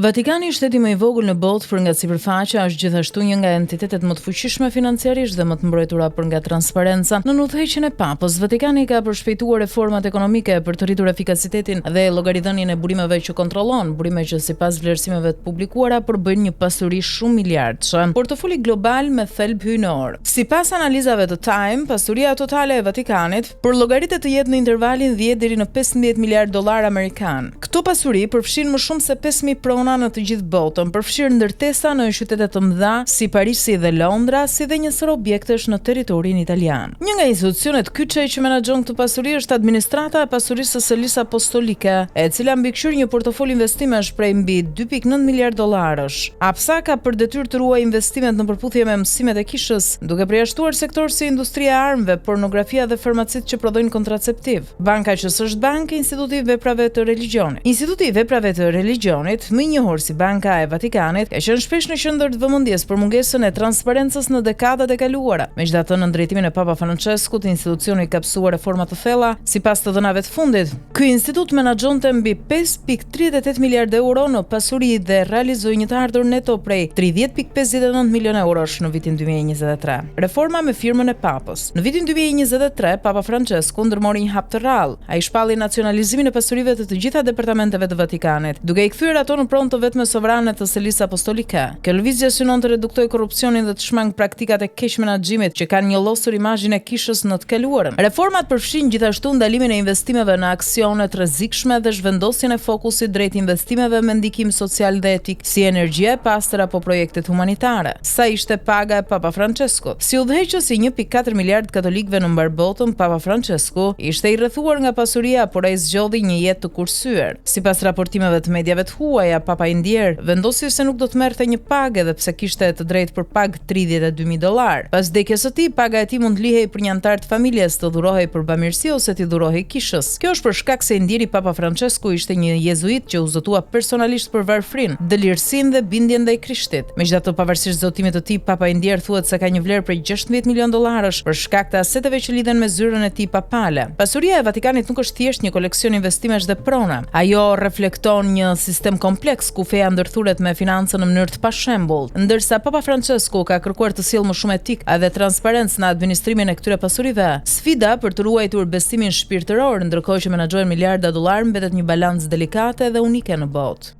Vatikani, shteti më i vogël në botë për nga sipërfaqja, është gjithashtu një nga entitetet më të fuqishme financiarisht dhe më të mbrojtura për nga transparenca. Në udhëheqjen e Papës, Vatikani ka përshpejtuar reformat ekonomike për të rritur efikasitetin dhe llogaridhënien e burimeve që kontrollon, burime që sipas vlerësimeve të publikuara përbëjnë një pasuri shumë miliardëshe. Portofoli global me thelb hyjnor. Sipas analizave të Time, pasuria totale e Vatikanit përllogaritet të jetë në intervalin 10 deri në 15 miliard dollar amerikan. Këto pasuri përfshin më shumë se 5000 prona në të gjithë botën, përfshirë ndërtesa në qytete të mëdha si Parisi dhe Londra, si dhe një sër objektesh në territorin italian. Një nga institucionet kyçe që menaxhon këtë pasuri është administrata e pasurisë së Selis Apostolike, e cila mbikëqyr një portofol investimesh prej mbi 2.9 miliard dollarësh. APSA ka për detyrë të ruajë investimet në përputhje me mësimet e kishës, duke përjashtuar sektorë si industria e armëve, pornografia dhe farmacit që prodhojnë kontraceptiv. Banka që s'është bankë, Instituti i Veprave të Religionit. Instituti i Veprave të Religionit, më i njohur si Banka e Vatikanit, ka qenë shpesh në qendër të vëmendjes për mungesën e transparencës në dekadat e kaluara. Megjithatë, në drejtimin e Papa Franceskut, institucioni ka pësuar reforma të thella sipas të dhënave të fundit. Ky institut menaxhonte mbi 5.38 miliard euro në pasuri dhe realizoi një të ardhur neto prej 30.59 milion eurosh në vitin 2023. Reforma me firmën e Papës. Në vitin 2023, Papa Francesku ndërmori një hap të rrallë. Ai shpalli nacionalizimin e pasurive të gjitha departamenteve të Vatikanit, duke i kthyer ato në pronë të vetme sovrane të Selis Apostolike. Kjo lëvizje synon të reduktojë korrupsionin dhe të shmang praktikat e keq menaxhimit që kanë njëllosur imazhin e kishës në të kaluarën. Reformat përfshin gjithashtu ndalimin e investimeve në aksione të rrezikshme dhe zhvendosjen e fokusit drejt investimeve me ndikim social dhe etik, si energjia e pastër apo projektet humanitare. Sa ishte paga e Papa Franceskut? Si udhëheqës i 1.4 miliard katolikëve në mbar botën, Papa Francesku ishte i rrethuar nga pasuria, por ai zgjodhi një jetë të kursyer. Sipas raportimeve të mediave të huaja, Papa i ndjer vendosi se nuk do të merrte një pagë edhe pse kishte të drejtë për pagë $32,000. Pas vdekjes së tij, paga e tij mund lihej për një antar të familjes, të dhurohej për bamirësi ose të dhurohej kishës. Kjo është për shkak se i ndjeri Papa Francesku ishte një jezuit që u zotua personalisht për varfrin, dëlirsinë dhe bindjen ndaj Krishtit. Megjithatë, pavarësisht zotimit të tij, Papa i ndjer thuhet se ka një vlerë prej $16 milion për shkak të aseteve që lidhen me zyrën e tij papale. Pasuria e Vatikanit nuk është thjesht një koleksion investimesh dhe prona. Ajo reflekton një sistem kompleks ku feja ndërthuret me financën në mënyrë të pashembull. Ndërsa Papa Francesku ka kërkuar të sjellë më shumë etik dhe transparencë në administrimin e këtyre pasurive, sfida për të ruajtur besimin shpirtëror ndërkohë që menaxhohen miliarda dollar mbetet një balancë delikate dhe unike në botë.